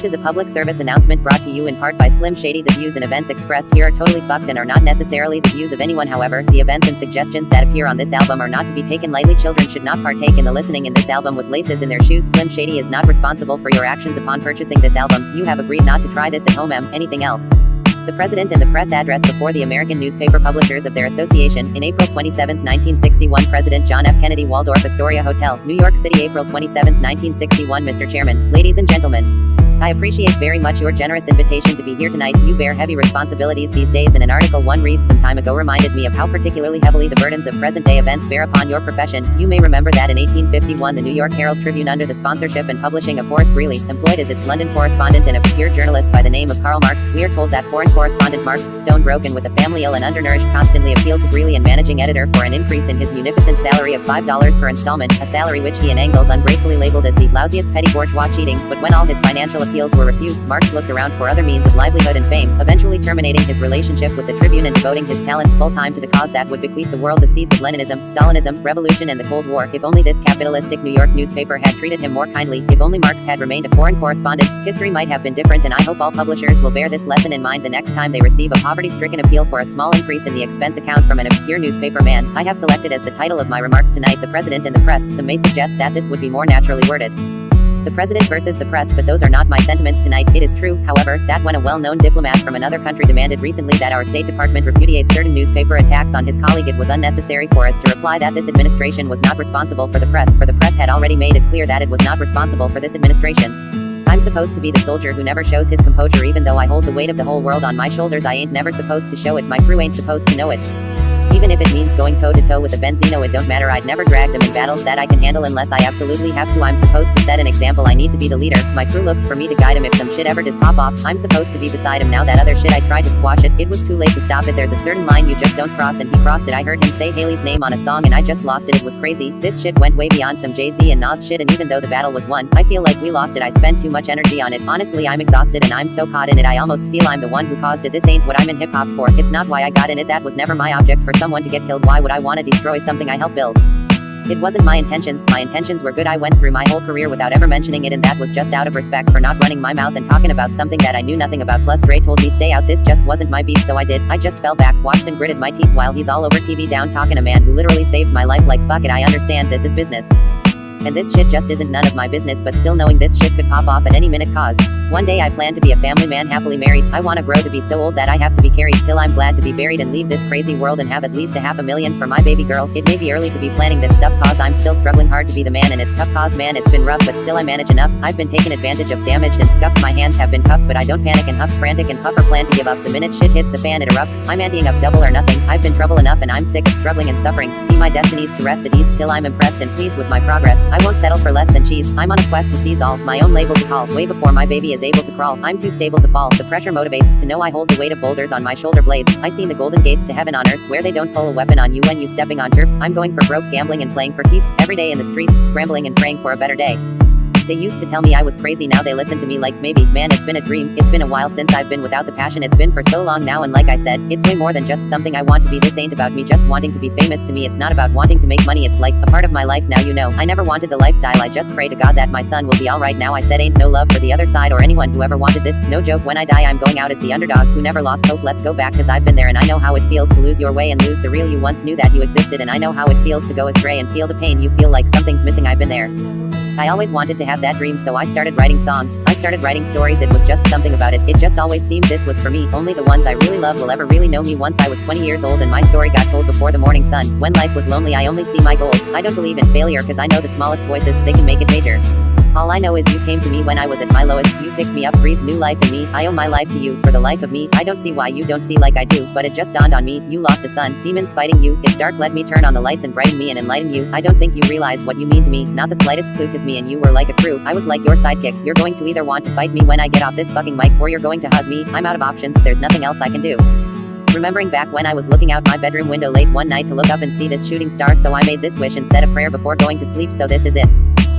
is a public service announcement brought to you in part by Slim Shady. The views and events expressed here are totally fucked and are not necessarily the views of anyone. However, the events and suggestions that appear on this album are not to be taken lightly. Children should not partake in the listening in this album with laces in their shoes. Slim Shady is not responsible for your actions upon purchasing this album. You have agreed not to try this at home. Anything else? The President and the Press address before the American Newspaper Publishers of their Association, in April 27, 1961. President John F. Kennedy, Waldorf Astoria Hotel, New York City, April 27, 1961. Mr. Chairman, ladies and gentlemen, I appreciate very much your generous invitation to be here tonight. You bear heavy responsibilities these days, and an article one reads some time ago reminded me of how particularly heavily the burdens of present-day events bear upon your profession. You may remember that in 1851 the New York Herald Tribune, under the sponsorship and publishing of Horace Greeley, employed as its London correspondent and obscure journalist by the name of Karl Marx. We are told that foreign correspondent Marx, stone-broken with a family ill and undernourished, constantly appealed to Greeley and managing editor for an increase in his munificent salary of $5 per installment, a salary which he and Engels ungratefully labeled as the lousiest petty bourgeois cheating. But when all his financial appeals were refused, Marx looked around for other means of livelihood and fame, eventually terminating his relationship with the Tribune and devoting his talents full-time to the cause that would bequeath the world the seeds of Leninism, Stalinism, revolution, and the Cold War. If only this capitalistic New York newspaper had treated him more kindly, if only Marx had remained a foreign correspondent, history might have been different, and I hope all publishers will bear this lesson in mind the next time they receive a poverty-stricken appeal for a small increase in the expense account from an obscure newspaper man. I have selected as the title of my remarks tonight, The President and the Press. Some may suggest that this would be more naturally worded, The President versus the Press, but those are not my sentiments tonight. It is true, however, that when a well-known diplomat from another country demanded recently that our State Department repudiate certain newspaper attacks on his colleague, it was unnecessary for us to reply that this administration was not responsible for the press, for the press had already made it clear that it was not responsible for this administration. I'm supposed to be the soldier who never shows his composure even though I hold the weight of the whole world on my shoulders. I ain't never supposed to show it, my crew ain't supposed to know it. Even if it means going toe-to-toe with a Benzino, it don't matter, I'd never drag them in battles that I can handle unless I absolutely have to. I'm supposed to set an example, I need to be the leader, my crew looks for me to guide him. If some shit ever does pop off, I'm supposed to be beside him. Now that other shit, I tried to squash it, it was too late to stop it. There's a certain line you just don't cross, and he crossed it. I heard him say Haley's name on a song and I just lost it. It was crazy. This shit went way beyond some Jay-Z and Nas shit, and even though the battle was won, I feel like we lost it. I spent too much energy on it. Honestly, I'm exhausted and I'm so caught in it I almost feel I'm the one who caused it. This ain't what I'm in hip-hop for, it's not why I got in it, that was never my object for someone to get killed. Why would I want to destroy something I helped build? It wasn't my intentions were good. I went through my whole career without ever mentioning it, and that was just out of respect for not running my mouth and talking about something that I knew nothing about. Plus Ray told me stay out, this just wasn't my beat, so I did. I just fell back, watched and gritted my teeth while he's all over TV down talking a man who literally saved my life. Like fuck it, I understand this is business, and this shit just isn't none of my business, but still knowing this shit could pop off at any minute. Cause one day I plan to be a family man, happily married. I wanna grow to be so old that I have to be carried till I'm glad to be buried and leave this crazy world and have at least $500,000 for my baby girl. It may be early to be planning this stuff cause I'm still struggling hard to be the man, and it's tough cause man it's been rough, but still I manage enough. I've been taken advantage of, damaged and scuffed, my hands have been cuffed, but I don't panic and huff, frantic and puff or plan to give up. The minute shit hits the fan it erupts. I'm anteing up double or nothing. I've been trouble enough and I'm sick of struggling and suffering. See my destinies to rest at ease till I'm impressed and pleased with my progress. I won't settle for less than cheese. I'm on a quest to seize all, my own label to call, way before my baby is able to crawl. I'm too stable to fall. The pressure motivates to know I hold the weight of boulders on my shoulder blades. I seen the golden gates to heaven on earth where they don't pull a weapon on you when you stepping on turf. I'm going for broke, gambling and playing for keeps, every day in the streets, scrambling and praying for a better day. They used to tell me I was crazy, now they listen to me like maybe. Man, it's been a dream, it's been a while since I've been without the passion, it's been for so long now, and like I said, it's way more than just something I want to be. This ain't about me just wanting to be famous. To me it's not about wanting to make money, it's like a part of my life now. You know, I never wanted the lifestyle, I just pray to God that my son will be alright now. I said ain't no love for the other side or anyone who ever wanted this, no joke. When I die I'm going out as the underdog who never lost hope. Let's go back cause I've been there and I know how it feels to lose your way and lose the real you once knew that you existed, and I know how it feels to go astray and feel the pain you feel like something's missing. I've been there. I always wanted to have that dream, so I started writing songs, I started writing stories. It was just something about it, it just always seemed this was for me. Only the ones I really love will ever really know me. Once I was 20 years old and my story got told before the morning sun. When life was lonely I only see my goals. I don't believe in failure cause I know the smallest voices, they can make it major. All I know is you came to me when I was at my lowest. You picked me up, breathed new life in me. I owe my life to you, for the life of me. I don't see why you don't see like I do, but it just dawned on me. You lost a son, demons fighting you. It's dark, let me turn on the lights and brighten me and enlighten you. I don't think you realize what you mean to me, not the slightest clue, cause me and you were like a crew. I was like your sidekick. You're going to either want to fight me when I get off this fucking mic, or you're going to hug me. I'm out of options, there's nothing else I can do. Remembering back when I was looking out my bedroom window late one night to look up and see this shooting star, so I made this wish and said a prayer before going to sleep. So this is it.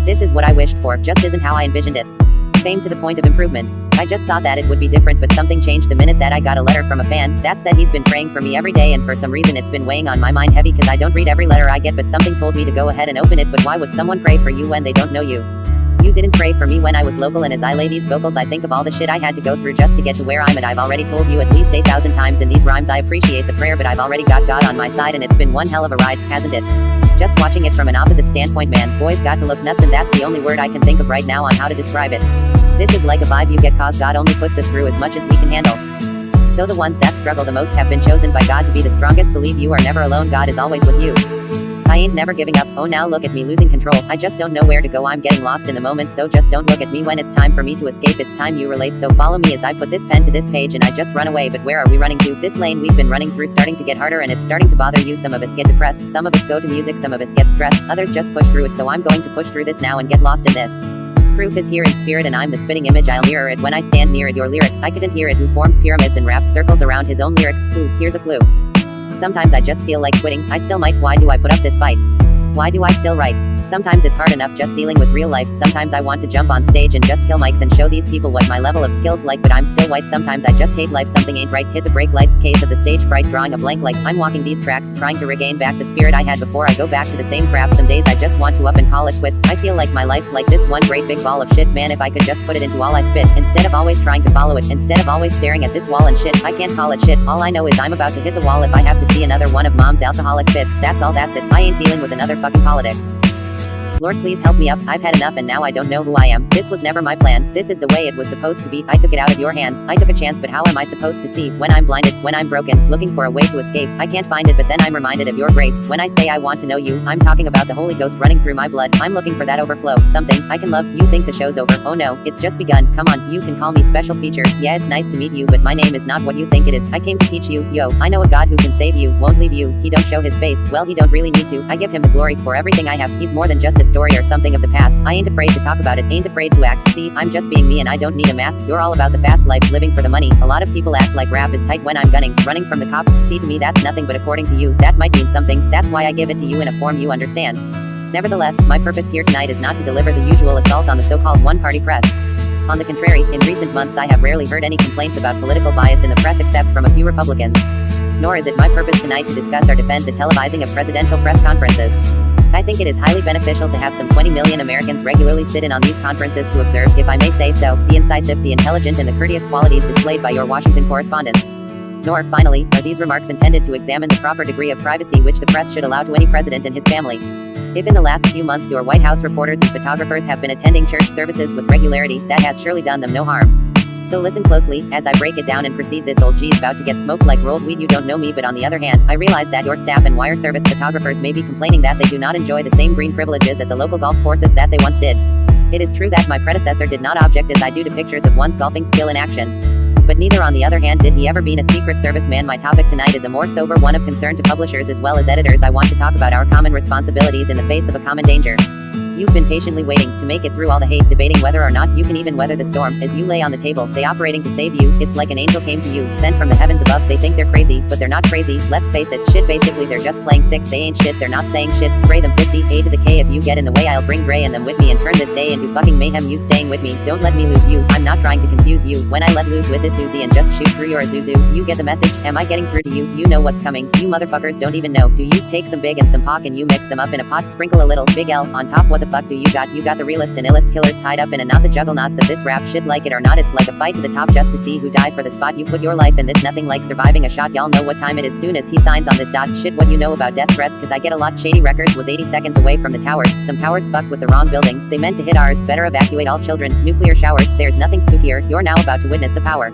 This is what I wished for, just isn't how I envisioned it. Fame to the point of improvement. I just thought that it would be different, but something changed the minute that I got a letter from a fan that said he's been praying for me every day, and for some reason it's been weighing on my mind heavy cause I don't read every letter I get, but something told me to go ahead and open it. But why would someone pray for you when they don't know you? You didn't pray for me when I was local, and as I lay these vocals I think of all the shit I had to go through just to get to where I'm at. I've already told you at least 8,000 times in these rhymes I appreciate the prayer, but I've already got God on my side, and it's been one hell of a ride, hasn't it? Just watching it from an opposite standpoint, man, boys got to look nuts, and that's the only word I can think of right now on how to describe it. This is like a vibe you get cause God only puts us through as much as we can handle. So the ones that struggle the most have been chosen by God to be the strongest. Believe you are never alone, God is always with you. I ain't never giving up. Oh, now look at me losing control. I just don't know where to go. I'm getting lost in the moment, so just don't look at me when it's time for me to escape. It's time you relate, so follow me as I put this pen to this page and I just run away. But where are we running to? This lane we've been running through starting to get harder, and it's starting to bother you. Some of us get depressed, some of us go to music, some of us get stressed, others just push through it. So I'm going to push through this now and get lost in this. Proof is here in spirit, and I'm the spitting image. I'll mirror it when I stand near it. Your lyric, I couldn't hear it. Who forms pyramids and wraps circles around his own lyrics? Ooh, here's a clue. Sometimes I just feel like quitting. I still might. Why do I put up this fight? Why do I still write? Sometimes it's hard enough just dealing with real life. Sometimes I want to jump on stage and just kill mics and show these people what my level of skill's like, but I'm still white. Sometimes I just hate life. Something ain't right. Hit the brake lights. Case of the stage fright. Drawing a blank like I'm walking these tracks, trying to regain back the spirit I had before I go back to the same crap. Some days I just want to up and call it quits. I feel like my life's like this one great big ball of shit. Man, if I could just put it into all I spit, instead of always trying to follow it, instead of always staring at this wall and shit, I can't call it shit. All I know is I'm about to hit the wall if I have to see another one of mom's alcoholic fits. That's all, that's it. I ain't dealing with another fucking politic. Lord, please help me up. I've had enough and now I don't know who I am. This was never my plan. This is the way it was supposed to be. I took it out of your hands. I took a chance, but how am I supposed to see when I'm blinded, when I'm broken, looking for a way to escape? I can't find it, but then I'm reminded of your grace. When I say I want to know you, I'm talking about the Holy Ghost running through my blood. I'm looking for that overflow, something I can love. You think the show's over? Oh no, it's just begun. Come on, you can call me special feature. Yeah, it's nice to meet you, but my name is not what you think it is. I came to teach you. Yo, I know a God who can save you, won't leave you. He don't show his face. Well, he don't really need to. I give him the glory for everything I have. He's more than just a story or something of the past. I ain't afraid to talk about it, ain't afraid to act. See, I'm just being me and I don't need a mask. You're all about the fast life, living for the money. A lot of people act like rap is tight when I'm running from the cops. See, to me that's nothing, but according to you, that might mean something. That's why I give it to you in a form you understand. Nevertheless, my purpose here tonight is not to deliver the usual assault on the so-called one-party press. On the contrary, in recent months I have rarely heard any complaints about political bias in the press except from a few Republicans. Nor is it my purpose tonight to discuss or defend the televising of presidential press conferences. I think it is highly beneficial to have some 20 million Americans regularly sit in on these conferences to observe, if I may say so, the incisive, the intelligent, and the courteous qualities displayed by your Washington correspondents. Nor, finally, are these remarks intended to examine the proper degree of privacy which the press should allow to any president and his family. If in the last few months your White House reporters and photographers have been attending church services with regularity, that has surely done them no harm. So listen closely, as I break it down and proceed. This old G's about to get smoked like rolled weed. You don't know me, but on the other hand, I realize that your staff and wire service photographers may be complaining that they do not enjoy the same green privileges at the local golf courses that they once did. It is true that my predecessor did not object as I do to pictures of one's golfing skill in action. But neither on the other hand did he ever been a Secret Service man. My topic tonight is a more sober one of concern to publishers as well as editors. I want to talk about our common responsibilities in the face of a common danger. You've been patiently waiting to make it through all the hate, debating whether or not you can even weather the storm. As you lay on the table, they operating to save you. It's like an angel came to you, sent from the heavens above. They think they're crazy, but they're not crazy. Let's face it, shit, basically they're just playing sick. They ain't shit, they're not saying shit. Spray them 50, A to the K. If you get in the way, I'll bring Gray and them with me and turn this day into fucking mayhem. You staying with me, don't let me lose you. I'm not trying to confuse you. When I let loose with this Uzi and just shoot through your Azuzu, you get the message. Am I getting through to you? You know what's coming. You motherfuckers don't even know. Do you? Take some big and some Pac and you mix them up in a pot. Sprinkle a little Big L on top. What the fuck do you got? You got the realest and illest killers tied up in a knot. The juggernauts of this rap shit, like it or not, it's like a fight to the top just to see who die for the spot. You put your life in this, nothing like surviving a shot. Y'all know what time it is soon as he signs on this dot. Shit, what you know about death threats? Cause I get a lot. Shady Records was 80 seconds away from the towers. Some cowards fucked with the wrong building. They meant to hit ours. Better evacuate all children. Nuclear showers. There's nothing spookier. You're now about to witness the power.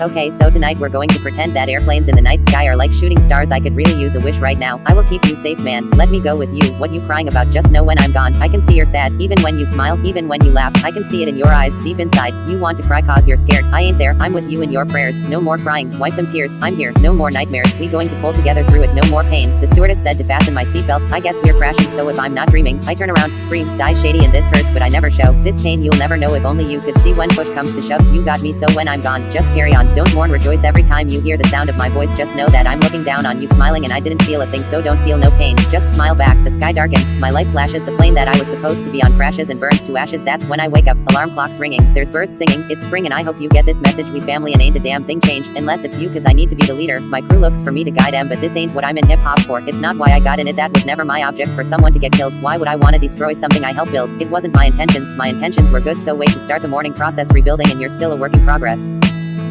Okay, so tonight we're going to pretend that airplanes in the night sky are like shooting stars. I could really use a wish right now. I will keep you safe, man. Let me go with you. What you crying about? Just know when I'm gone, I can see you're sad. Even when you smile, even when you laugh, I can see it in your eyes. Deep inside, you want to cry cause you're scared. I ain't there. I'm with you in your prayers. No more crying. Wipe them tears. I'm here. No more nightmares. We going to pull together through it. No more pain. The stewardess said to fasten my seatbelt. I guess we're crashing, so if I'm not dreaming, I turn around, scream, die shady, and this hurts, but I never show. This pain you'll never know. If only you could see when push comes to shove. You got me, so when I'm gone, just carry on. on. Don't mourn, rejoice every time you hear the sound of my voice. Just know that I'm looking down on you, smiling, and I didn't feel a thing, so don't feel no pain. Just smile back. The sky darkens, my life flashes, the plane that I was supposed to be on crashes and burns to ashes. That's when I wake up, alarm clocks ringing, there's birds singing, it's spring, and I hope you get this message. We family and ain't a damn thing changed, unless it's you, cause I need to be the leader. My crew looks for me to guide them, but this ain't what I'm in hip hop for. It's not why I got in it, that was never my object, for someone to get killed. Why would I wanna destroy something I helped build? It wasn't my intentions were good, so wait to start the morning process rebuilding, and you're still a work in progress.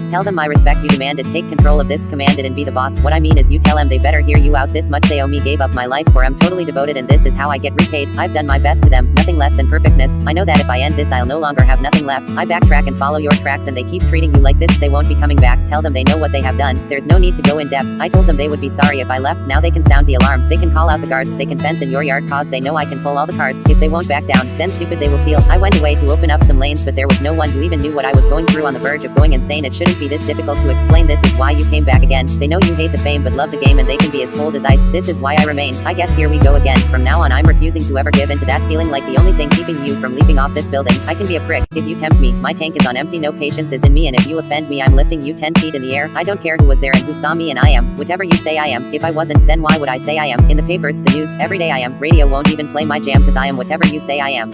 Tell them I respect you, demanded, take control of this, commanded, and be the boss. What I mean is you tell them they better hear you out, this much they owe me, gave up my life for, I'm totally devoted, and this is how I get repaid. I've done my best to them, nothing less than perfectness. I know that if I end this I'll no longer have nothing left. I backtrack and follow your tracks, and they keep treating you like this, they won't be coming back. Tell them they know what they have done, there's no need to go in depth. I told them they would be sorry if I left, now they can sound the alarm, they can call out the guards, they can fence in your yard, cause they know I can pull all the cards. If they won't back down, then stupid they will feel. I went away to open up some lanes, but there was no one who even knew what I was going through, on the verge of going insane. It shouldn't be this difficult to explain, this is why you came back again. They know you hate the fame but love the game, and they can be as cold as ice, this is why I remain. I guess here we go again, from now on I'm refusing to ever give in to that feeling, like the only thing keeping you from leaping off this building. I can be a prick if you tempt me, my tank is on empty, no patience is in me, and if you offend me I'm lifting you 10 feet in the air. I don't care who was there and who saw me, and I am whatever you say I am. If I wasn't, then why would I say I am? In the papers, the news, every day I am. Radio won't even play my jam, cause I am whatever you say I am.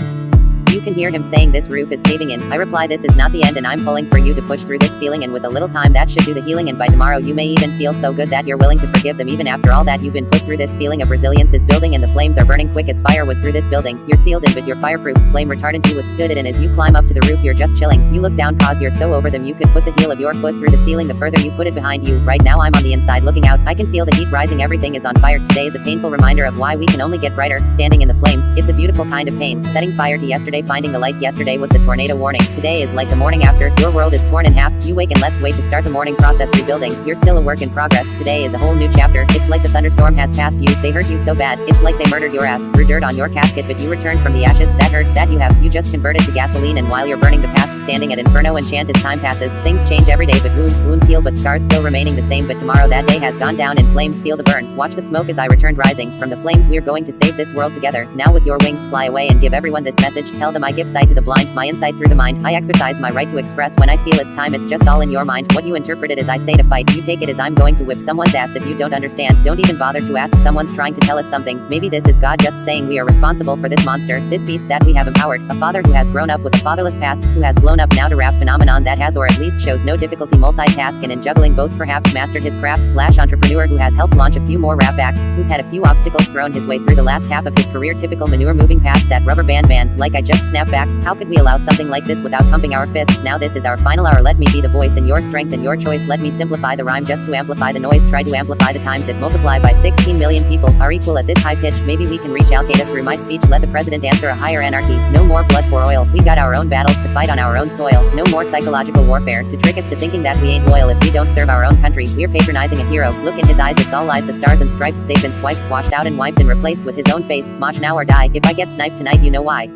You can hear him saying this roof is caving in. I reply this is not the end, and I'm pulling for you to push through this feeling, and with a little time that should do the healing, and by tomorrow you may even feel so good that you're willing to forgive them even after all that you've been put through. This feeling of resilience is building, and the flames are burning quick as fire would through this building. You're sealed in but you're fireproof, flame retardant, you withstood it, and as you climb up to the roof you're just chilling. You look down cause you're so over them you could put the heel of your foot through the ceiling the further you put it behind you. Right now I'm on the inside looking out, I can feel the heat rising, everything is on fire. Today is a painful reminder of why we can only get brighter, standing in the flames. It's a beautiful kind of pain, setting fire to yesterday, finding the light. Yesterday was the tornado warning, today is like the morning after. Your world is torn in half, you wake and let's wait to start the morning process rebuilding. You're still a work in progress, today is a whole new chapter. It's like the thunderstorm has passed you, they hurt you so bad, it's like they murdered your ass, threw dirt on your casket, but you returned from the ashes. That hurt that you just converted to gasoline, and while you're burning the past, standing at Inferno, enchant as time passes. Things change every day, but wounds heal, but scars still remaining the same. But tomorrow that day has gone down in flames, feel the burn, watch the smoke as I returned rising from the flames. We're going to save this world together. Now with your wings fly away and give everyone this message. Tell them I give sight to the blind, my insight through the mind. I exercise my right to express when I feel it's time. It's just all in your mind. What you interpret it as I say to fight, you take it as I'm going to whip someone's ass. If you don't understand, don't even bother to ask. Someone's trying to tell us something. Maybe this is God just saying we are responsible for this monster, this beast that we have empowered. A father who has grown up with a fatherless past, who has blown up now to rap phenomenon that has, or at least shows no difficulty multitask and in juggling both, perhaps mastered his craft / entrepreneur who has helped launch a few more rap acts, who's had a few obstacles thrown his way through the last half of his career. Typical manure moving past that rubber band man, like I just snapped back. How could we allow something like this without pumping our fists? Now this is our final hour, let me be the voice in your strength and your choice. Let me simplify the rhyme just to amplify the noise. Try to amplify the times it multiply by 16 million people are equal at this high pitch. Maybe we can reach Al-Qaeda through my speech. Let the president answer a higher anarchy. No more blood for oil. We got our own battles to fight on our own soil. No more psychological warfare to trick us to thinking that we ain't loyal if we don't serve our own country. We're patronizing a hero. Look in his eyes, it's all lies. The stars and stripes, they've been swiped, washed out and wiped and replaced with his own face. March now or die. If I get sniped tonight, you know why.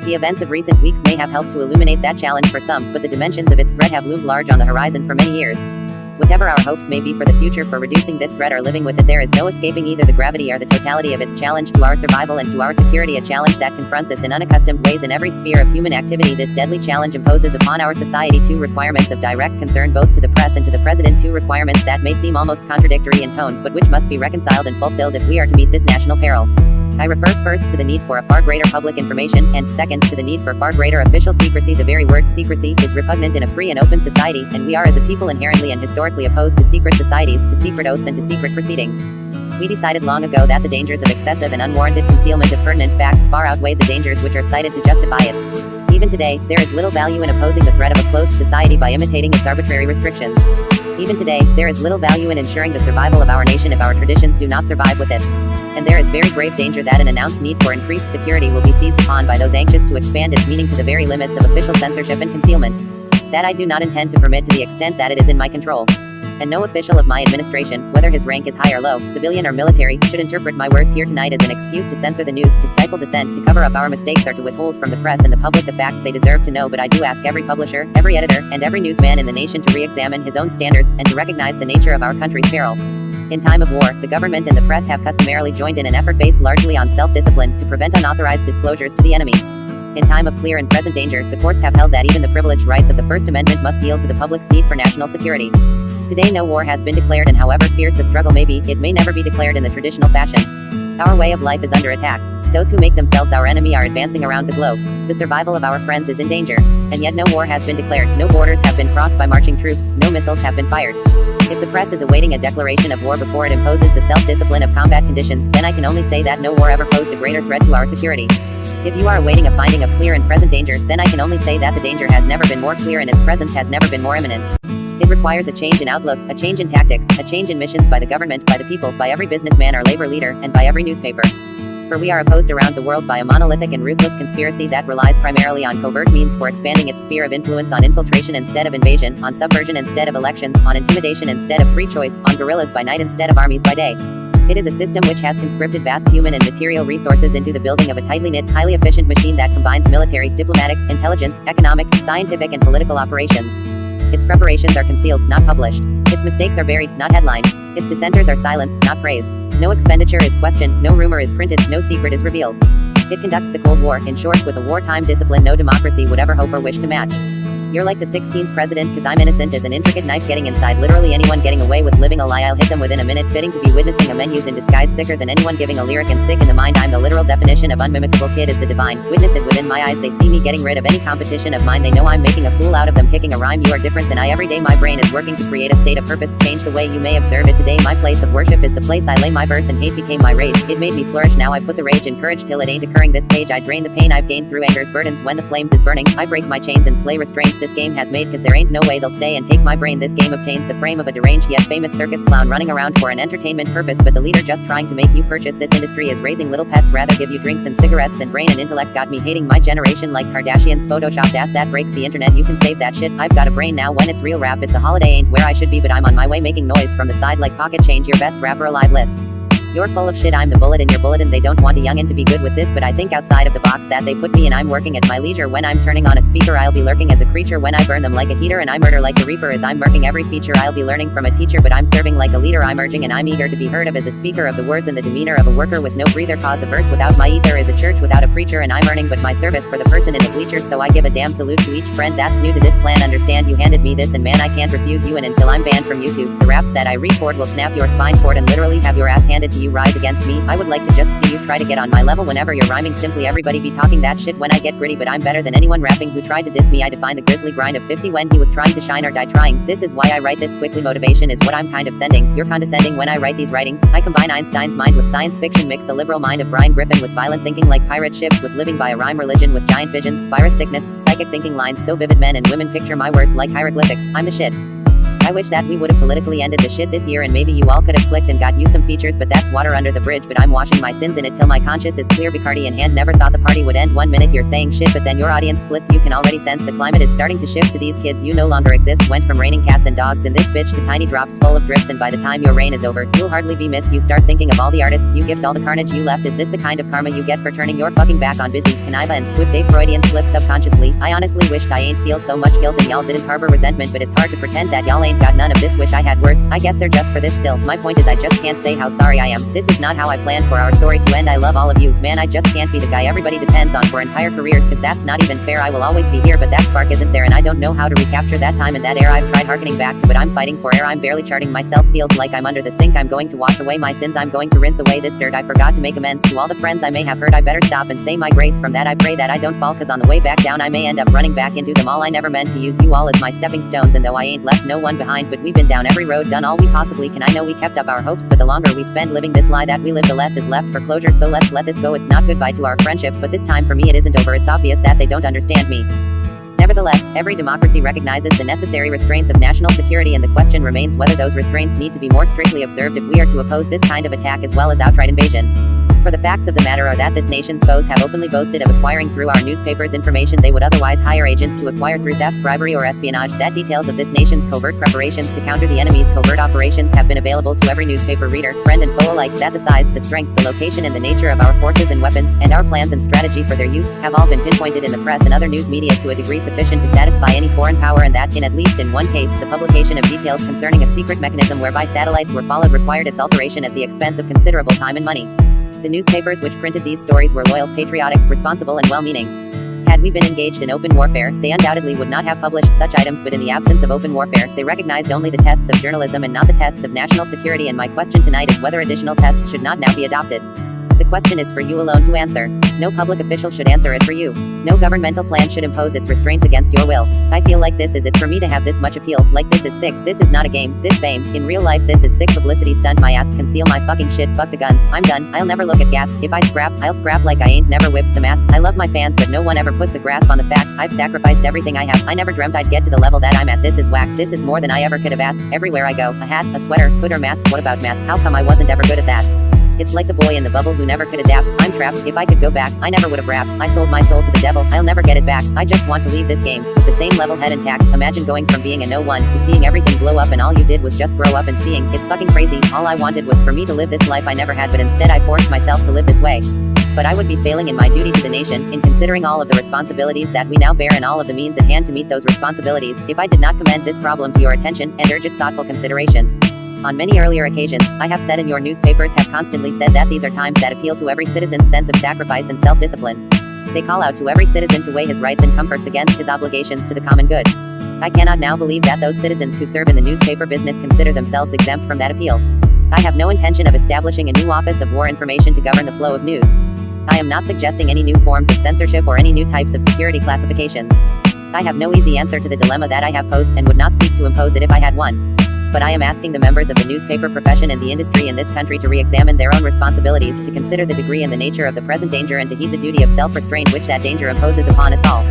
The events of recent weeks may have helped to illuminate that challenge for some, but the dimensions of its threat have loomed large on the horizon for many years. Whatever our hopes may be for the future for reducing this threat or living with it, there is no escaping either the gravity or the totality of its challenge to our survival and to our security, a challenge that confronts us in unaccustomed ways in every sphere of human activity. This deadly challenge imposes upon our society two requirements of direct concern both to the press and to the president, two requirements that may seem almost contradictory in tone, but which must be reconciled and fulfilled if we are to meet this national peril. I refer first to the need for a far greater public information, and second, to the need for far greater official secrecy. The very word secrecy is repugnant in a free and open society, and we are as a people inherently and historically opposed to secret societies, to secret oaths and to secret proceedings. We decided long ago that the dangers of excessive and unwarranted concealment of pertinent facts far outweigh the dangers which are cited to justify it. Even today, there is little value in opposing the threat of a closed society by imitating its arbitrary restrictions. Even today, there is little value in ensuring the survival of our nation if our traditions do not survive with it. And there is very grave danger that an announced need for increased security will be seized upon by those anxious to expand its meaning to the very limits of official censorship and concealment. That I do not intend to permit to the extent that it is in my control. And no official of my administration, whether his rank is high or low, civilian or military, should interpret my words here tonight as an excuse to censor the news, to stifle dissent, to cover up our mistakes, or to withhold from the press and the public the facts they deserve to know. But I do ask every publisher, every editor, and every newsman in the nation to re-examine his own standards, and to recognize the nature of our country's peril. In time of war, the government and the press have customarily joined in an effort based largely on self-discipline, to prevent unauthorized disclosures to the enemy. In time of clear and present danger, the courts have held that even the privileged rights of the First Amendment must yield to the public's need for national security. Today no war has been declared, and however fierce the struggle may be, it may never be declared in the traditional fashion. Our way of life is under attack. Those who make themselves our enemy are advancing around the globe. The survival of our friends is in danger. And yet no war has been declared, no borders have been crossed by marching troops, no missiles have been fired. If the press is awaiting a declaration of war before it imposes the self-discipline of combat conditions, then I can only say that no war ever posed a greater threat to our security. If you are awaiting a finding of clear and present danger, then I can only say that the danger has never been more clear and its presence has never been more imminent. It requires a change in outlook, a change in tactics, a change in missions by the government, by the people, by every businessman or labor leader, and by every newspaper. For we are opposed around the world by a monolithic and ruthless conspiracy that relies primarily on covert means for expanding its sphere of influence, on infiltration instead of invasion, on subversion instead of elections, on intimidation instead of free choice, on guerrillas by night instead of armies by day. It is a system which has conscripted vast human and material resources into the building of a tightly knit, highly efficient machine that combines military, diplomatic, intelligence, economic, scientific, and political operations. Its preparations are concealed, not published. Its mistakes are buried, not headlined. Its dissenters are silenced, not praised. No expenditure is questioned, no rumor is printed, no secret is revealed. It conducts the Cold War, in short, with a wartime discipline no democracy would ever hope or wish to match. You're like the 16th president, cause I'm innocent as an intricate knife getting inside literally anyone getting away with living a lie. I'll hit them within a minute, fitting to be witnessing a menus in disguise, sicker than anyone giving a lyric and sick in the mind. I'm the literal definition of unmimicable, kid is the divine. Witness it within my eyes, they see me getting rid of any competition of mine. They know I'm making a fool out of them, kicking a rhyme. You are different than I. Every day my brain is working to create a state of purpose, change the way you may observe it today. My place of worship is the place I lay my verse, and hate became my rage. It made me flourish, now I put the rage in courage till it ain't occurring. This page I drain the pain I've gained through anger's burdens. When the flames is burning, I break my chains and slay restraints this game has made, cause there ain't no way they'll stay and take my brain. This game obtains the frame of a deranged yet famous circus clown running around for an entertainment purpose, but the leader just trying to make you purchase. This industry is raising little pets, rather give you drinks and cigarettes than brain and intellect. Got me hating my generation like Kardashians photoshopped ass that breaks the internet. You can save that shit, I've got a brain now. When it's real rap, it's a holiday, ain't where I should be, but I'm on my way making noise from the side like pocket change. Your best rapper alive list. You're full of shit, I'm the bullet in your bulletin. They don't want a youngin' to be good with this, but I think outside of the box that they put me in. I'm working at my leisure. When I'm turning on a speaker, I'll be lurking as a creature. When I burn them like a heater, and I murder like the reaper. As I'm murking every feature, I'll be learning from a teacher, but I'm serving like a leader. I'm urging and I'm eager to be heard of as a speaker of the words and the demeanor of a worker with no breather. Cause a verse without my ether is a church without a preacher, and I'm earning but my service for the person in the bleachers. So I give a damn salute to each friend that's new to this plan. Understand you handed me this, and man I can't refuse you, and until I'm banned from YouTube, the raps that I record will snap your spine cord and literally have your ass handed to you. Rise against me, I would like to just see you try to get on my level whenever you're rhyming. Simply everybody be talking that shit when I get gritty, but I'm better than anyone rapping who tried to diss me. I define the grisly grind of 50 when he was trying to shine or die trying. This is why I write this quickly. Motivation is what I'm kind of sending. You're condescending when I write these writings. I combine Einstein's mind with science fiction, mix the liberal mind of Brian Griffin with violent thinking like pirate ships, with living by a rhyme religion with giant visions, virus sickness, psychic thinking lines so vivid men and women picture my words like hieroglyphics. I'm the shit. I wish that we would have politically ended the shit this year, and maybe you all could have clicked and got you some features, but that's water under the bridge. But I'm washing my sins in it till my conscience is clear. Bacardi in hand, never thought the party would end. 1 minute you're saying shit, but then your audience splits. You can already sense the climate is starting to shift to these kids. You no longer exist. Went from raining cats and dogs in this bitch to tiny drops full of drips, and by the time your reign is over, you'll hardly be missed. You start thinking of all the artists you gift, all the carnage you left. Is this the kind of karma you get for turning your fucking back on busy, conniva and swift? A Freudian slip subconsciously. I honestly wished I ain't feel so much guilt and y'all didn't harbor resentment, but it's hard to pretend that y'all ain't got none of this. Wish I had words, I guess they're just for this still. My point is I just can't say how sorry I am. This is not how I planned for our story to end. I love all of you, man. I just can't be the guy everybody depends on for entire careers, cause that's not even fair. I will always be here, but that spark isn't there, and I don't know how to recapture that time and that air I've tried harkening back to, but I'm fighting for air. I'm barely charting myself, feels like I'm under the sink. I'm going to wash away my sins, I'm going to rinse away this dirt. I forgot to make amends to all the friends I may have hurt. I better stop and say my grace from that. I pray that I don't fall, cause on the way back down I may end up running back into them all. I never meant to use you all as my stepping stones, and though I ain't left no one behind, but we've been down every road, done all we possibly can. I know we kept up our hopes, but the longer we spend living this lie that we live, the less is left for closure. So let's let this go. It's not goodbye to our friendship, but this time for me it isn't over. It's obvious that they don't understand me. Nevertheless, every democracy recognizes the necessary restraints of national security, and the question remains whether those restraints need to be more strictly observed if we are to oppose this kind of attack as well as outright invasion. For the facts of the matter are that this nation's foes have openly boasted of acquiring through our newspapers information they would otherwise hire agents to acquire through theft, bribery, or espionage. That details of this nation's covert preparations to counter the enemy's covert operations have been available to every newspaper reader, friend and foe alike. That the size, the strength, the location, and the nature of our forces and weapons, and our plans and strategy for their use, have all been pinpointed in the press and other news media to a degree sufficient to satisfy any foreign power, and that, in at least in one case, the publication of details concerning a secret mechanism whereby satellites were followed required its alteration at the expense of considerable time and money. The newspapers which printed these stories were loyal, patriotic, responsible, and well-meaning. Had we been engaged in open warfare, they undoubtedly would not have published such items, but in the absence of open warfare, they recognized only the tests of journalism and not the tests of national security, and my question tonight is whether additional tests should not now be adopted. The question is for you alone to answer. No public official should answer it for you. No governmental plan should impose its restraints against your will. I feel like this is it for me to have this much appeal, like this is sick, this is not a game, this fame, in real life this is sick publicity stunt, my ass, conceal my fucking shit, fuck the guns, I'm done, I'll never look at gats, if I scrap, I'll scrap like I ain't never whipped some ass, I love my fans but no one ever puts a grasp on the fact, I've sacrificed everything I have, I never dreamt I'd get to the level that I'm at, this is whack, this is more than I ever could have asked, everywhere I go, a hat, a sweater, hood or mask, what about math, how come I wasn't ever good at that? It's like the boy in the bubble who never could adapt. I'm trapped. If I could go back, I never would have rapped. I sold my soul to the devil. I'll never get it back. I just want to leave this game with the same level head intact. Imagine going from being a no one to seeing everything blow up, and all you did was just grow up and seeing. It's fucking crazy. All I wanted was for me to live this life I never had, but instead I forced myself to live this way. But I would be failing in my duty to the nation, in considering all of the responsibilities that we now bear and all of the means at hand to meet those responsibilities, if I did not commend this problem to your attention and urge its thoughtful consideration. On many earlier occasions, I have said, and your newspapers have constantly said, that these are times that appeal to every citizen's sense of sacrifice and self-discipline. They call out to every citizen to weigh his rights and comforts against his obligations to the common good. I cannot now believe that those citizens who serve in the newspaper business consider themselves exempt from that appeal. I have no intention of establishing a new Office of War Information to govern the flow of news. I am not suggesting any new forms of censorship or any new types of security classifications. I have no easy answer to the dilemma that I have posed, and would not seek to impose it if I had one. But I am asking the members of the newspaper profession and the industry in this country to re-examine their own responsibilities, to consider the degree and the nature of the present danger, and to heed the duty of self-restraint which that danger imposes upon us all.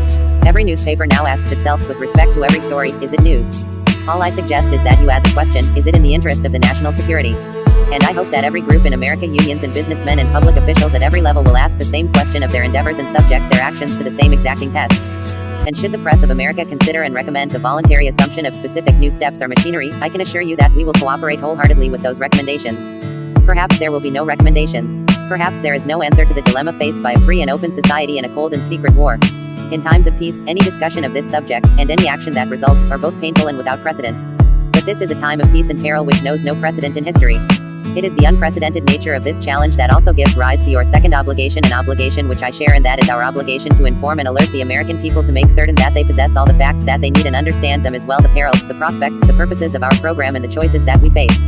Every newspaper now asks itself, with respect to every story, is it news? All I suggest is that you add the question, is it in the interest of the national security? And I hope that every group in America, unions and businessmen and public officials at every level, will ask the same question of their endeavors and subject their actions to the same exacting tests. And should the press of America consider and recommend the voluntary assumption of specific new steps or machinery, I can assure you that we will cooperate wholeheartedly with those recommendations. Perhaps there will be no recommendations. Perhaps there is no answer to the dilemma faced by a free and open society in a cold and secret war. In times of peace, any discussion of this subject, and any action that results, are both painful and without precedent. But this is a time of peace and peril which knows no precedent in history. It is the unprecedented nature of this challenge that also gives rise to your second obligation, an obligation which I share, and that is our obligation to inform and alert the American people, to make certain that they possess all the facts that they need and understand them as well, the perils, the prospects, the purposes of our program, and the choices that we face.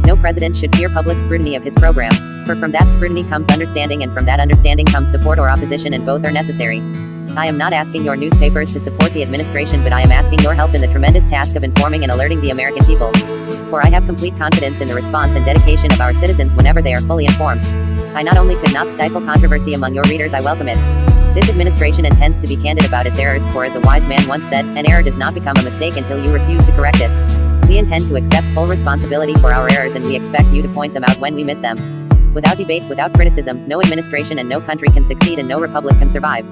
No president should fear public scrutiny of his program, for from that scrutiny comes understanding, and from that understanding comes support or opposition, and both are necessary. I am not asking your newspapers to support the administration, but I am asking your help in the tremendous task of informing and alerting the American people. For I have complete confidence in the response and dedication of our citizens whenever they are fully informed. I not only could not stifle controversy among your readers, I welcome it. This administration intends to be candid about its errors, for as a wise man once said, an error does not become a mistake until you refuse to correct it. We intend to accept full responsibility for our errors, and we expect you to point them out when we miss them. Without debate, without criticism, no administration and no country can succeed, and no republic can survive.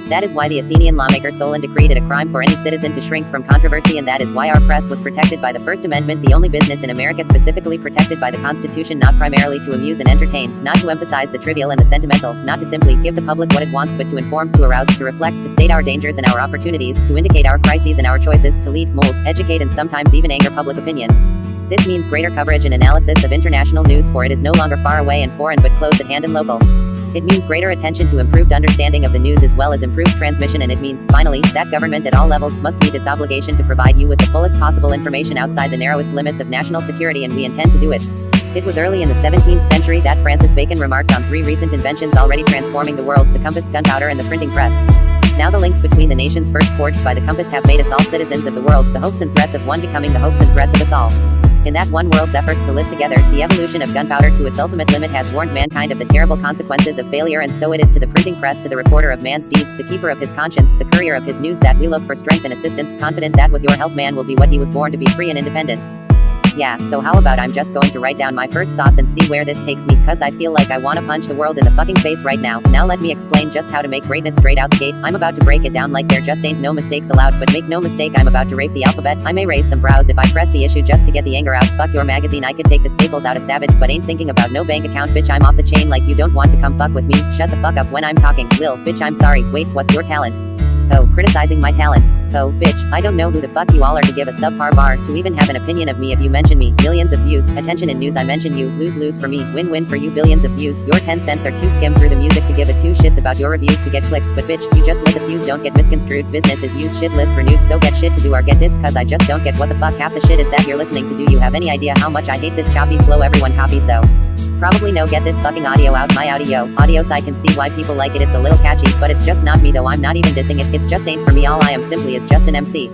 That is why the Athenian lawmaker Solon decreed it a crime for any citizen to shrink from controversy, and that is why our press was protected by the First Amendment, the only business in America specifically protected by the Constitution, not primarily to amuse and entertain, not to emphasize the trivial and the sentimental, not to simply give the public what it wants, but to inform, to arouse, to reflect, to state our dangers and our opportunities, to indicate our crises and our choices, to lead, mold, educate, and sometimes even anger public opinion. This means greater coverage and analysis of international news, for it is no longer far away and foreign, but close at hand and local. It means greater attention to improved understanding of the news as well as improved transmission, and it means, finally, that government at all levels must meet its obligation to provide you with the fullest possible information outside the narrowest limits of national security, and we intend to do it. It was early in the 17th century that Francis Bacon remarked on three recent inventions already transforming the world: the compass, gunpowder, and the printing press. Now the links between the nations first forged by the compass have made us all citizens of the world, the hopes and threats of one becoming the hopes and threats of us all. In that one world's efforts to live together, the evolution of gunpowder to its ultimate limit has warned mankind of the terrible consequences of failure, and so it is to the printing press, to the recorder of man's deeds, the keeper of his conscience, the courier of his news, that we look for strength and assistance, confident that with your help man will be what he was born to be, free and independent. Yeah, so how about I'm just going to write down my first thoughts and see where this takes me, cause I feel like I wanna punch the world in the fucking face right now. Now let me explain just how to make greatness straight out the gate. I'm about to break it down like there just ain't no mistakes allowed, but make no mistake, I'm about to rape the alphabet. I may raise some brows if I press the issue just to get the anger out. Fuck your magazine, I could take the staples out of Savage, but ain't thinking about no bank account, bitch. I'm off the chain like you don't want to come fuck with me. Shut the fuck up when I'm talking. Lil, bitch, I'm sorry. Wait, what's your talent? Oh, criticizing my talent. Oh, bitch, I don't know who the fuck you all are to give a subpar bar, to even have an opinion of me if you mention me. Millions of views, attention in news I mention you, lose-lose for me, win-win for you, billions of views. Your 10 cents are too skim through the music to give a two shits about your reviews to get clicks, but bitch, you just let the views don't get misconstrued. Business is used, shit list renewed, so get shit to do or get this, cause I just don't get what the fuck half the shit is that you're listening to. Do you have any idea how much I hate this choppy flow everyone copies though? Probably no. Get this fucking audio out my audios. I can see why people like it, it's a little catchy, but it's just not me though. I'm not even dissing it, it's just ain't for me. All I am simply is just an MC.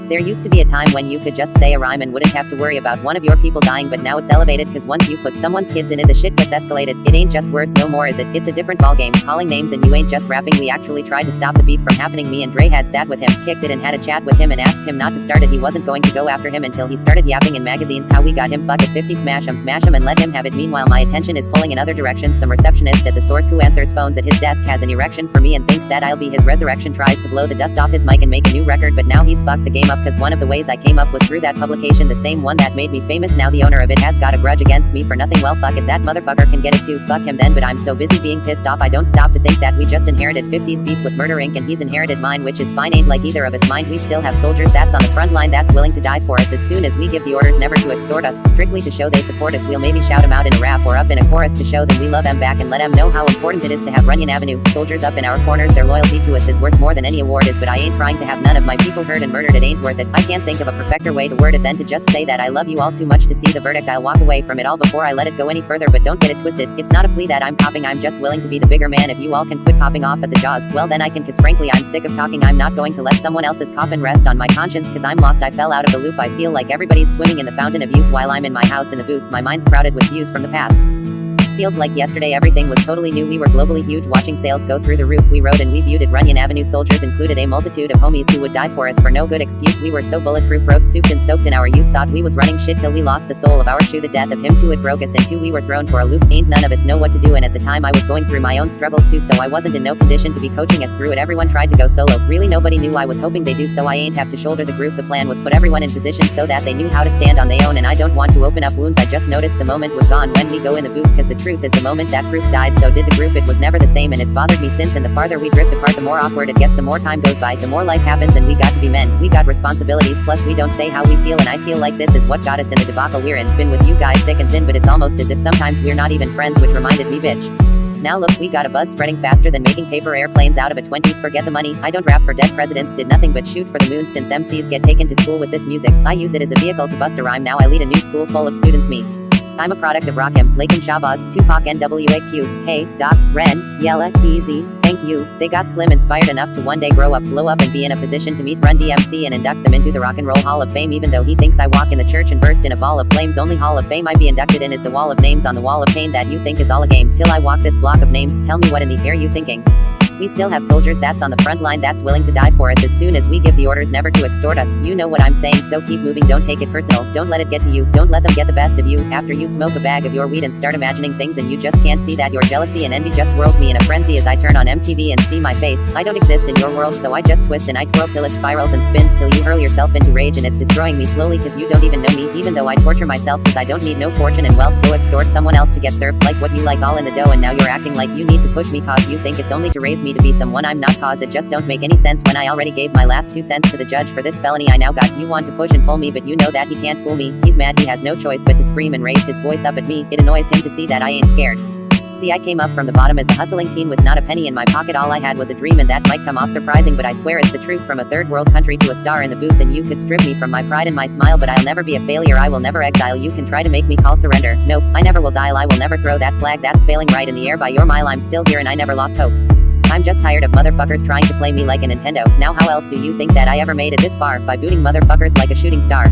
There used to be a time when you could just say a rhyme and wouldn't have to worry about one of your people dying, but now it's elevated cause once you put someone's kids in it the shit gets escalated. It ain't just words no more, is it? It's a different ballgame, calling names, and you ain't just rapping. We actually tried to stop the beef from happening. Me and Dre had sat with him, kicked it and had a chat with him and asked him not to start it. He wasn't going to go after him until he started yapping in magazines how we got him. Fuck it, 50 smash him and let him have it. Meanwhile my attention is pulling in other directions. Some receptionist at the source who answers phones at his desk has an erection for me and thinks that I'll be his resurrection. Tries to blow the dust off his mic and make a new record, but now he's fucked the game up cause one of the ways I came up was through that publication, the same one that made me famous. Now the owner of it has got a grudge against me for nothing. Well fuck it, that motherfucker can get it too, fuck him then. But I'm so busy being pissed off I don't stop to think that we just inherited 50s beef with Murder Inc. and he's inherited mine, which is fine, ain't like either of us mind. We still have soldiers that's on the front line that's willing to die for us as soon as we give the orders never to extort us, strictly to show they support us. We'll maybe shout them out in a rap or up in a chorus to show them we love them back and let them know how important it is to have Runyon Avenue soldiers up in our corners. Their loyalty to us is worth more than any award is, but I ain't trying to have none of my people hurt and murdered. It ain't worth it. I can't think of a perfecter way to word it than to just say that I love you all too much to see the verdict. I'll walk away from it all before I let it go any further, but don't get it twisted, it's not a plea that I'm copping. I'm just willing to be the bigger man. If you all can quit popping off at the jaws, well then I can, cause frankly I'm sick of talking. I'm not going to let someone else's coffin rest on my conscience cause I'm lost. I fell out of the loop. I feel like everybody's swimming in the fountain of youth while I'm in my house in the booth. My mind's crowded with views from the past. Feels like yesterday, everything was totally new. We were globally huge, watching sales go through the roof. We rode and we viewed it. Runyon Avenue soldiers included a multitude of homies who would die for us for no good excuse. We were so bulletproof, roped, souped and soaked in our youth. Thought we was running shit till we lost the soul of our shoe. The death of him too, it broke us in two. We were thrown for a loop. Ain't none of us know what to do, and at the time I was going through my own struggles too, so I wasn't in no condition to be coaching us through it. Everyone tried to go solo, really nobody knew. I was hoping they do so I ain't have to shoulder the group. The plan was put everyone in position so that they knew how to stand on their own, and I don't want to open up wounds. I just noticed the moment was gone when we go in the booth, cause the truth is the moment that proof died, so did the group. It was never the same and it's bothered me since, and the farther we drift apart the more awkward it gets. The more time goes by, the more life happens, and we got to be men, we got responsibilities, plus we don't say how we feel, and I feel like this is what got us in the debacle we're in. Been with you guys thick and thin, but it's almost as if sometimes we're not even friends, which reminded me, bitch. Now look, we got a buzz spreading faster than making paper airplanes out of a 20. Forget the money, I don't rap for dead presidents, did nothing but shoot for the moon. Since MCs get taken to school with this music, I use it as a vehicle to bust a rhyme. Now I lead a new school full of students. Me, I'm a product of Rakim, Lakin, Shabazz, Tupac, NWA, Hey, Doc, Ren, Yella, Easy, thank you. They got Slim inspired enough to one day grow up, blow up, and be in a position to meet Run DMC and induct them into the Rock and Roll Hall of Fame. Even though he thinks I walk in the church and burst in a ball of flames, only Hall of Fame I be inducted in is the wall of names on the wall of pain that you think is all a game. Till I walk this block of names, tell me what in the air you thinking? We still have soldiers that's on the front line that's willing to die for us as soon as we give the orders never to extort us. You know what I'm saying, so keep moving, don't take it personal, don't let it get to you, don't let them get the best of you. After you smoke a bag of your weed and start imagining things and you just can't see that your jealousy and envy just whirls me in a frenzy as I turn on MTV and see my face. I don't exist in your world, so I just twist and I twirl till it spirals and spins till you hurl yourself into rage, and it's destroying me slowly cause you don't even know me. Even though I torture myself cause I don't need no fortune and wealth, go extort someone else to get served like what you like, all in the dough, and now you're acting like you need to push me cause you think it's only to raise me to be someone I'm not, cause it just don't make any sense when I already gave my last 2 cents to the judge for this felony I now got. You want to push and pull me, but you know that he can't fool me. He's mad, he has no choice but to scream and raise his voice up at me. It annoys him to see that I ain't scared. See, I came up from the bottom as a hustling teen with not a penny in my pocket. All I had was a dream, and that might come off surprising, but I swear it's the truth. From a third world country to a star in the booth, and you could strip me from my pride and my smile, but I'll never be a failure. I will never exile. You can try to make me call surrender. Nope, I never will dial. I will never throw that flag that's failing right in the air by your mile. I'm still here and I never lost hope. I'm just tired of motherfuckers trying to play me like a Nintendo. Now how else do you think that I ever made it this far? By booting motherfuckers like a shooting star.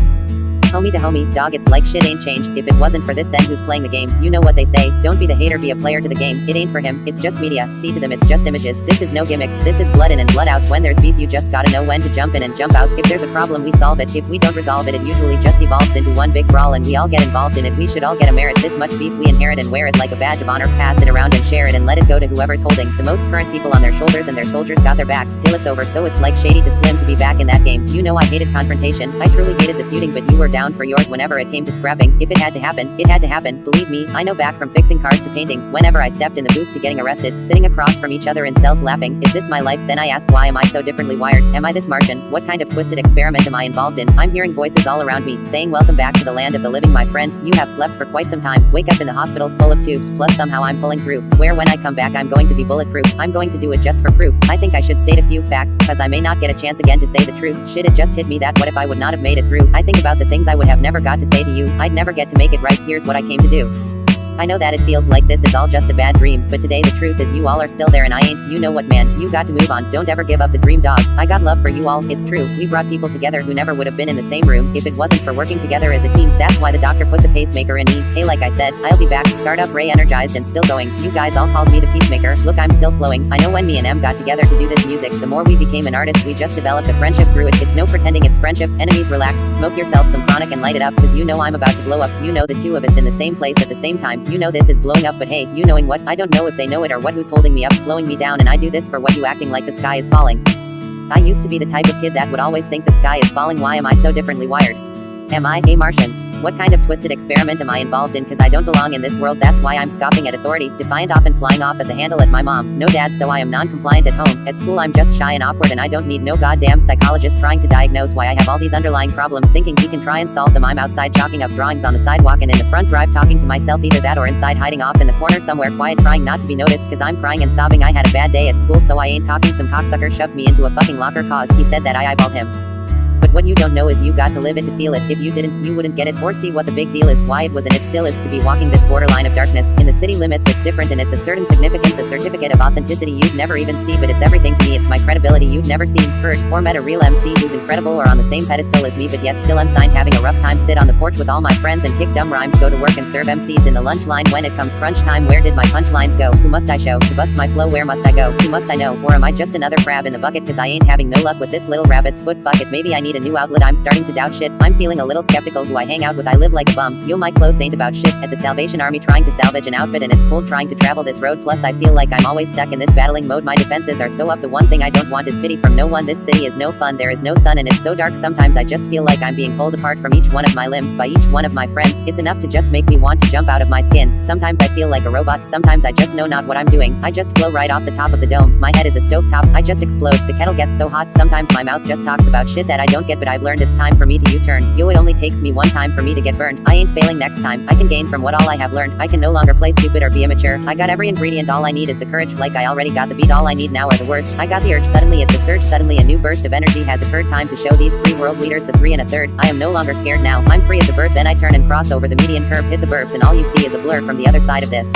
Homie to homie, dog, it's like shit ain't changed. If it wasn't for this, then who's playing the game? You know what they say, don't be the hater, be a player to the game. It ain't for him, it's just media, see to them it's just images. This is no gimmicks, this is blood in and blood out. When there's beef you just gotta know when to jump in and jump out. If there's a problem we solve it, if we don't resolve it, it usually just evolves into one big brawl and we all get involved in it. We should all get a merit. This much beef we inherit and wear it like a badge of honor. Pass it around and share it and let it go to whoever's holding the most current people on their shoulders, and their soldiers got their backs till it's over. So it's like Shady to Slim to be back in that game. You know I hated confrontation, I truly hated the feuding, but you were down down for yours whenever it came to scrapping. If it had to happen, it had to happen. Believe me, I know back from fixing cars to painting. Whenever I stepped in the booth to getting arrested, sitting across from each other in cells laughing. Is this my life? Then I ask, why am I so differently wired? Am I this Martian? What kind of twisted experiment am I involved in? I'm hearing voices all around me, saying welcome back to the land of the living, my friend. You have slept for quite some time. Wake up in the hospital, full of tubes, plus somehow I'm pulling through. Swear when I come back I'm going to be bulletproof. I'm going to do it just for proof. I think I should state a few facts, cause I may not get a chance again to say the truth. Shit, it just hit me that what if I would not have made it through? I think about the things I would have never got to say to you. I'd never get to make it right. Here's what I came to do. I know that it feels like this is all just a bad dream, but today the truth is you all are still there and I ain't. You know what, man, you got to move on. Don't ever give up the dream, dog. I got love for you all. It's true, we brought people together who never would have been in the same room if it wasn't for working together as a team. That's why the doctor put the pacemaker in me. Hey, like I said, I'll be back, scarred up, re-energized and still going. You guys all called me the peacemaker. Look, I'm still flowing. I know when me and M got together to do this music, the more we became an artist, we just developed a friendship through it. It's no pretending it's friendship. Enemies, relax, smoke yourself some chronic and light it up, cause you know I'm about to blow up. You know the two of us in the same place at the same time. You know this is blowing up, but hey, you knowing what? I don't know if they know it or what, who's holding me up, slowing me down, and I do this for what, you acting like the sky is falling. I used to be the type of kid that would always think the sky is falling. Why am I so differently wired? Am I a Martian? What kind of twisted experiment am I involved in? Cause I don't belong in this world, that's why I'm scoffing at authority, defiant, often flying off at the handle at my mom. No dad, so I am non-compliant at home. At school I'm just shy and awkward and I don't need no goddamn psychologist trying to diagnose why I have all these underlying problems, thinking he can try and solve them. I'm outside chalking up drawings on the sidewalk and in the front drive talking to myself, either that or inside hiding off in the corner somewhere quiet trying not to be noticed, cause I'm crying and sobbing. I had a bad day at school so I ain't talking. Some cocksucker shoved me into a fucking locker cause he said that I eyeballed him. But what you don't know is you got to live it to feel it. If you didn't, you wouldn't get it or see what the big deal is, why it was and it still is to be walking this borderline of darkness. In the city limits it's different and it's a certain significance, a certificate of authenticity you'd never even see, but it's everything to me. It's my credibility. You'd never seen, heard, or met a real MC who's incredible or on the same pedestal as me but yet still unsigned, having a rough time, sit on the porch with all my friends and kick dumb rhymes, go to work and serve MCs in the lunch line. When it comes crunch time, where did my punchlines go? Who must I show to bust my flow? Where must I go? Who must I know? Or am I just another crab in the bucket? Cause I ain't having no luck with this little rabbit's foot. Fuck it, maybe I need a new outlet. I'm starting to doubt shit. I'm feeling a little skeptical who I hang out with. I live like a bum. Yo, my clothes ain't about shit. At the Salvation Army trying to salvage an outfit and it's cold trying to travel this road. Plus I feel like I'm always stuck in this battling mode. My defenses are so up. The one thing I don't want is pity from no one. This city is no fun. There is no sun and it's so dark. Sometimes I just feel like I'm being pulled apart from each one of my limbs by each one of my friends. It's enough to just make me want to jump out of my skin. Sometimes I feel like a robot. Sometimes I just know not what I'm doing. I just flow right off the top of the dome. My head is a stovetop. I just explode. The kettle gets so hot. Sometimes my mouth just talks about shit that I don't get, but I've learned it's time for me to U-turn. Yo, it only takes me one time for me to get burned. I ain't failing next time. I can gain from what all I have learned. I can no longer play stupid or be immature. I got every ingredient. All I need is the courage. Like I already got the beat. All I need now are the words. I got the urge. Suddenly it's a surge. Suddenly a new burst of energy has occurred. Time to show these free world leaders the 3 1/3. I am no longer scared now. I'm free as a bird. Then I turn and cross over the median curve, hit the burbs, and all you see is a blur from the other side of this.